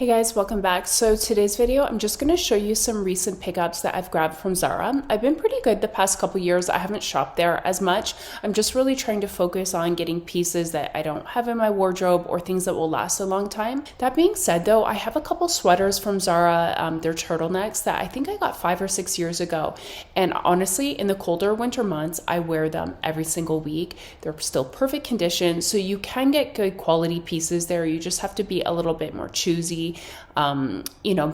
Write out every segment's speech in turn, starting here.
Hey guys, welcome back. So today's video, I'm just going to show you some recent pickups that I've grabbed from Zara. I've been pretty good the past couple years. I haven't shopped there as much. I'm just really trying to focus on getting pieces that I don't have in my wardrobe or things that will last a long time. That being said though, I have a couple sweaters from Zara, they're turtlenecks that I think I got 5 or 6 years ago. And honestly, in the colder winter months, I wear them every single week. They're still perfect condition, so you can get good quality pieces there. You just have to be a little bit more choosy.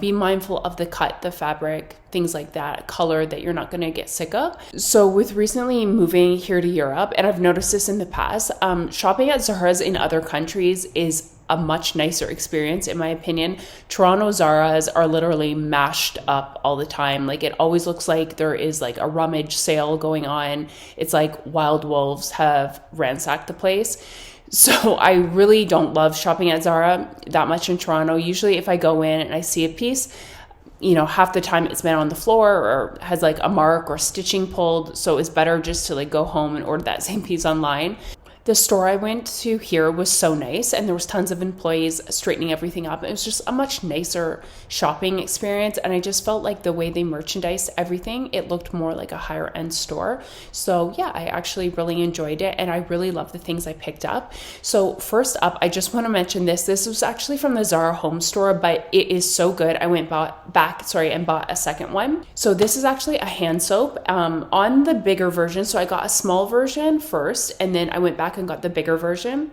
Be mindful of the cut, the fabric, things like that, color that you're not going to get sick of. So with recently moving here to Europe, and I've noticed this in the past, shopping at Zara's in other countries is a much nicer experience in my opinion. Toronto Zara's are literally mashed up all the time. Like it always looks like there is like a rummage sale going on. It's like wild wolves have ransacked the place. So I really don't love shopping at Zara that much in Toronto. Usually if I go in and I see a piece, half the time it's been on the floor or has like a mark or stitching pulled. So it's better just to like go home and order that same piece online. The store I went to here was so nice, and there was tons of employees straightening everything up. It was just a much nicer shopping experience, and I just felt like the way they merchandised everything, it looked more like a higher end store. So yeah, I actually really enjoyed it, and I really love the things I picked up. So first up, I just want to mention this. This was actually from the Zara home store, but it is so good. I went back and bought a second one. So this is actually a hand soap on the bigger version. So I got a small version first, and then I went back and got the bigger version.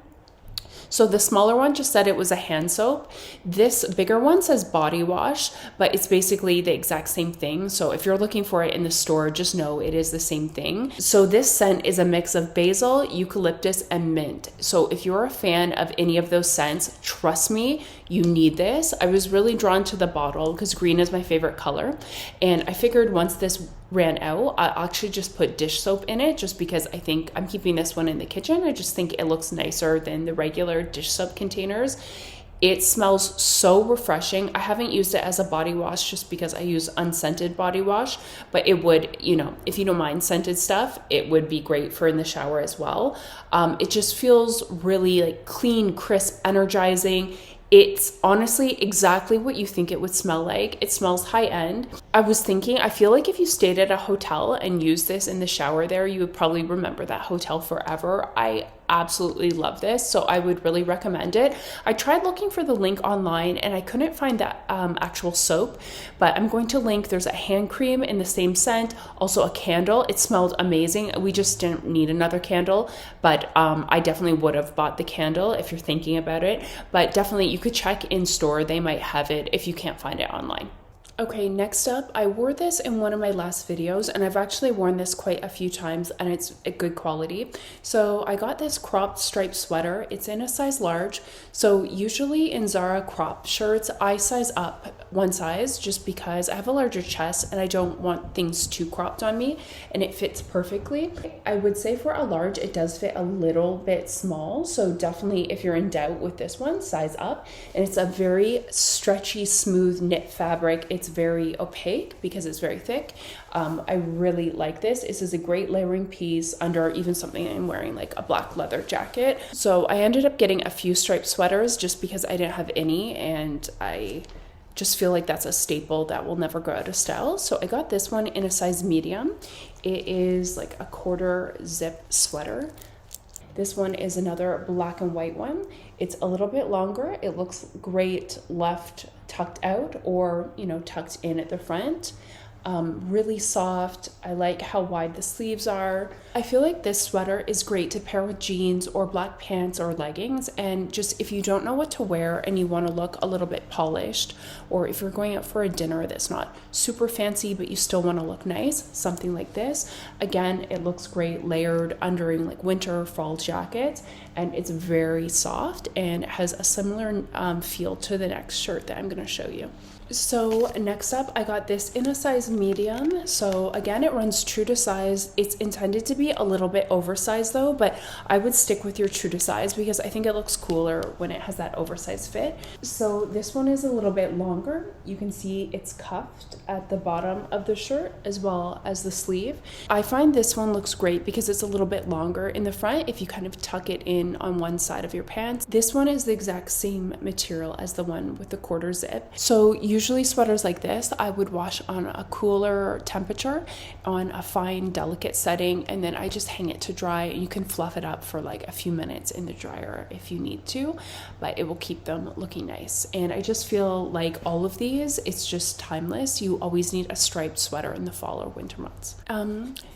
So the smaller one just said it was a hand soap. This bigger one says body wash, but it's basically the exact same thing. So if you're looking for it in the store, just know it is the same thing. So this scent is a mix of basil, eucalyptus, and mint. So if you're a fan of any of those scents, trust me, you need this. I was really drawn to the bottle because green is my favorite color. And I figured once this ran out, I actually just put dish soap in it just because I think I'm keeping this one in the kitchen. I just think it looks nicer than the regular dish soap containers. It smells so refreshing. I haven't used it as a body wash just because I use unscented body wash, but it would, if you don't mind scented stuff, it would be great for in the shower as well. It just feels really like clean, crisp, energizing. It's honestly exactly what you think it would smell like. It smells high end. I was thinking, I feel like if you stayed at a hotel and used this in the shower there, you would probably remember that hotel forever. I absolutely love this, so I would really recommend it. I tried looking for the link online and I couldn't find that actual soap, but I'm going to link. There's a hand cream in the same scent, also a candle. It smelled amazing. We just didn't need another candle, but I definitely would have bought the candle if you're thinking about it. But definitely you could check in store. They might have it if you can't find it online. Okay, next up, I wore this in one of my last videos, and I've actually worn this quite a few times, and it's a good quality. So I got this cropped striped sweater. It's in a size large. So usually in Zara crop shirts, I size up one size just because I have a larger chest and I don't want things too cropped on me, and it fits perfectly. I would say for a large, it does fit a little bit small. So definitely if you're in doubt with this one, size up. And it's a very stretchy, smooth knit fabric. It's very opaque because it's very thick. I really like this. This is a great layering piece under even something I'm wearing like a black leather jacket. So I ended up getting a few striped sweaters just because I didn't have any, and I just feel like that's a staple that will never go out of style. So I got this one in a size medium. It is like a quarter zip sweater. This one is another black and white one. It's a little bit longer. It looks great left tucked out or, tucked in at the front. Really soft. I like how wide the sleeves are. I feel like this sweater is great to pair with jeans or black pants or leggings. And just if you don't know what to wear and you want to look a little bit polished, or if you're going out for a dinner that's not super fancy but you still want to look nice, something like this. Again, it looks great layered under like winter or fall jackets, and it's very soft and it has a similar feel to the next shirt that I'm going to show you. So next up, I got this in a size medium. So again, it runs true to size. It's intended to be a little bit oversized though, but I would stick with your true to size because I think it looks cooler when it has that oversized fit. So this one is a little bit longer. You can see it's cuffed at the bottom of the shirt as well as the sleeve. I find this one looks great because it's a little bit longer in the front if you kind of tuck it in in on one side of your pants. This one is the exact same material as the one with the quarter zip. So usually sweaters like this, I would wash on a cooler temperature on a fine, delicate setting, and then I just hang it to dry. You can fluff it up for like a few minutes in the dryer if you need to, but it will keep them looking nice. And I just feel like all of these, it's just timeless. You always need a striped sweater in the fall or winter months.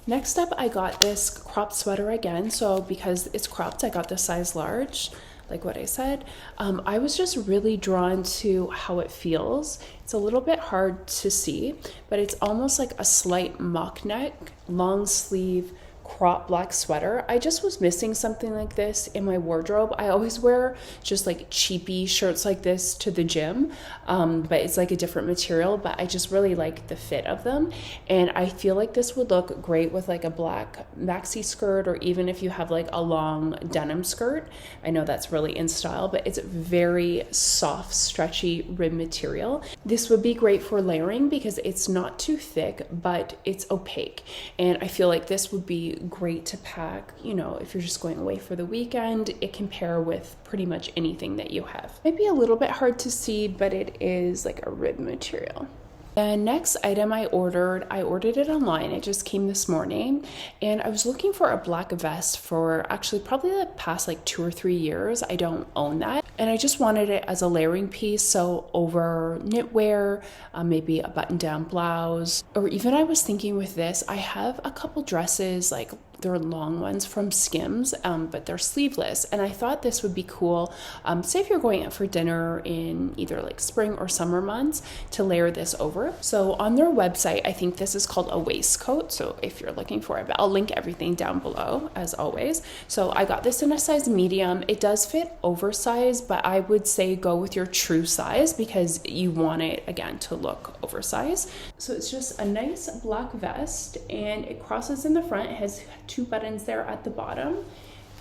Next up, I got this cropped sweater again. So because it's cropped, I got the size large, like what I said. I was just really drawn to how it feels. It's a little bit hard to see, but it's almost like a slight mock neck, long sleeve, crop black sweater. I just was missing something like this in my wardrobe. I always wear just like cheapy shirts like this to the gym, but it's like a different material, but I just really like the fit of them. And I feel like this would look great with like a black maxi skirt, or even if you have like a long denim skirt. I know that's really in style, but it's very soft, stretchy rib material. This would be great for layering because it's not too thick, but it's opaque. And I feel like this would be great to pack, you know, if you're just going away for the weekend. It can pair with pretty much anything that you have. Might be a little bit hard to see, but it is like a rib material. The next item I ordered it online. It just came this morning, and I was looking for a black vest for actually probably the past like 2 or 3 years. I don't own that, and I just wanted it as a layering piece, so over knitwear, maybe a button-down blouse, or even I was thinking with this, I have a couple dresses, like they're long ones from Skims, but they're sleeveless, and I thought this would be cool. Say if you're going out for dinner in either like spring or summer months, to layer this over. So on their website, I think this is called a waistcoat. So if you're looking for it, but I'll link everything down below as always. So I got this in a size medium. It does fit oversized, but I would say go with your true size because you want it again to look oversized. So it's just a nice black vest, and it crosses in the front. It has 2 buttons there at the bottom,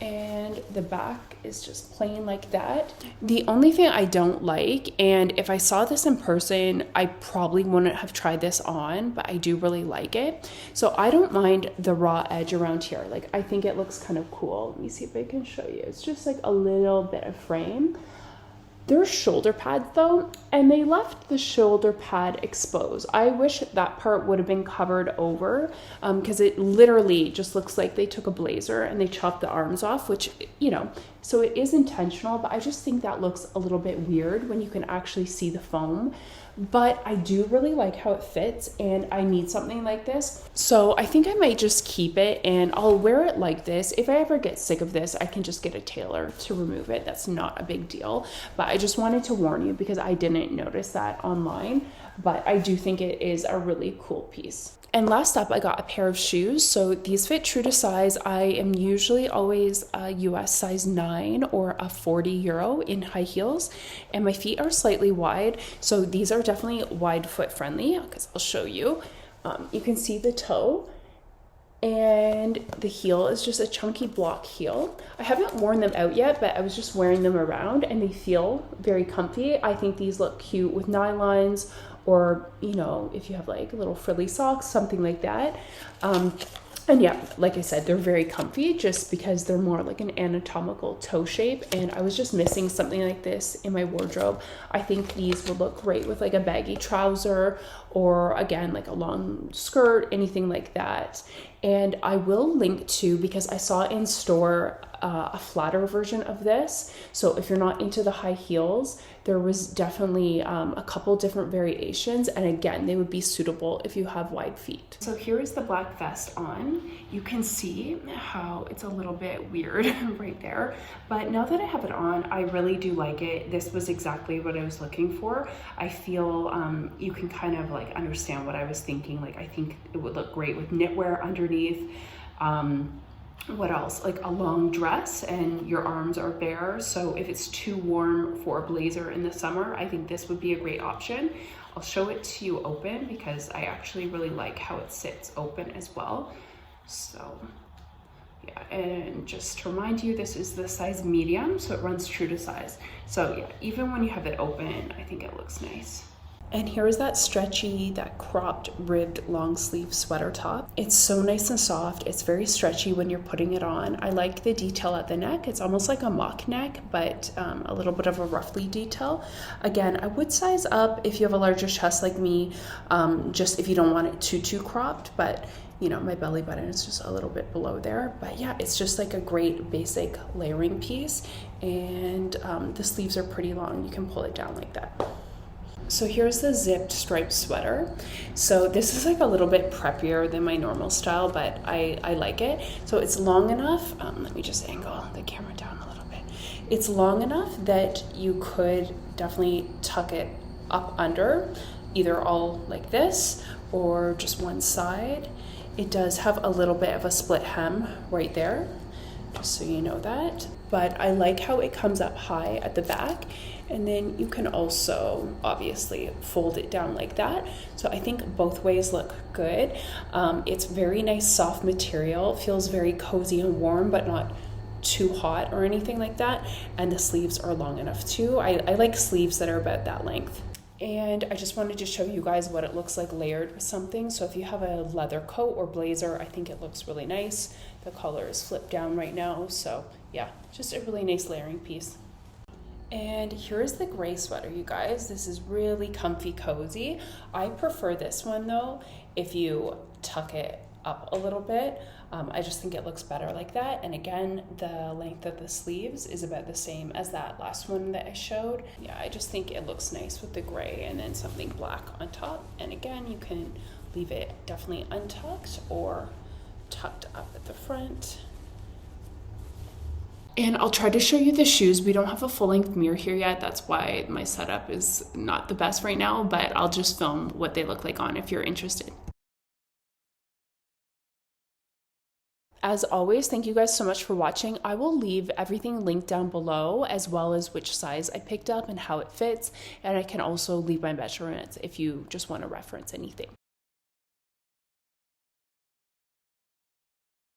and the back is just plain like that. The only thing I don't like, and if I saw this in person, I probably wouldn't have tried this on, but I do really like it. So I don't mind the raw edge around here. Like, I think it looks kind of cool. Let me see if I can show you. It's just like a little bit of frame. There's shoulder pads though, and they left the shoulder pad exposed. I wish that part would have been covered over, because it literally just looks like they took a blazer and they chopped the arms off, which, you know, so it is intentional, but I just think that looks a little bit weird when you can actually see the foam. But I do really like how it fits, and I need something like this. So I think I might just keep it, and I'll wear it like this. If I ever get sick of this, I can just get a tailor to remove it. That's not a big deal. But I just wanted to warn you because I didn't notice that online. But I do think it is a really cool piece. And last up, I got a pair of shoes. So these fit true to size. I am usually always a US size 9 or a 40 euro in high heels, and my feet are slightly wide. So these are definitely wide foot friendly, because I'll show you. You can see the toe, and the heel is just a chunky block heel. I haven't worn them out yet, but I was just wearing them around, and they feel very comfy. I think these look cute with nylons, or, you know, if you have like little frilly socks, something like that. And yeah, like I said, they're very comfy just because they're more like an anatomical toe shape, and I was just missing something like this in my wardrobe. I think these would look great with like a baggy trouser, or again, like a long skirt, anything like that. And I will link to, because I saw in store a flatter version of this. So if you're not into the high heels, there was definitely a couple different variations, and again, they would be suitable if you have wide feet. So here is the black vest on. You can see how it's a little bit weird right there, but now that I have it on, I really do like it. This was exactly what I was looking for. I feel you can kind of like understand what I was thinking. Like, I think it would look great with knitwear underneath. What else? Like a long dress and your arms are bare. So if it's too warm for a blazer in the summer, I think this would be a great option. I'll show it to you open because I actually really like how it sits open as well. So yeah, and just to remind you, this is the size medium, so it runs true to size. So yeah, even when you have it open, I think it looks nice. And here's that stretchy, that cropped, ribbed, long sleeve sweater top. It's so nice and soft. It's very stretchy when you're putting it on. I like the detail at the neck. It's almost like a mock neck, but a little bit of a ruffly detail. Again, I would size up if you have a larger chest like me, just if you don't want it too cropped, but you know, my belly button is just a little bit below there. But yeah, it's just like a great basic layering piece. And the sleeves are pretty long. You can pull it down like that. So here's the zipped striped sweater. So this is like a little bit preppier than my normal style, but I like it. So it's long enough, let me just angle the camera down a little bit. It's long enough that you could definitely tuck it up under, either all like this or just one side. It does have a little bit of a split hem right there, just so you know that. But I like how it comes up high at the back, and then you can also obviously fold it down like that. So I think both ways look good. It's very nice soft material, feels very cozy and warm, but not too hot or anything like that. And the sleeves are long enough too. I like sleeves that are about that length. And I just wanted to show you guys what it looks like layered with something. So if you have a leather coat or blazer, I think it looks really nice. The collar is flipped down right now. So yeah, just a really nice layering piece. And here's the gray sweater, you guys. This is really comfy, cozy. I prefer this one though, if you tuck it up a little bit. I just think it looks better like that. And again, the length of the sleeves is about the same as that last one that I showed. Yeah, I just think it looks nice with the gray and then something black on top. And again, you can leave it definitely untucked or tucked up at the front. And I'll try to show you the shoes. We don't have a full-length mirror here yet. That's why my setup is not the best right now, but I'll just film what they look like on if you're interested. As always, thank you guys so much for watching. I will leave everything linked down below, as well as which size I picked up and how it fits. And I can also leave my measurements if you just want to reference anything.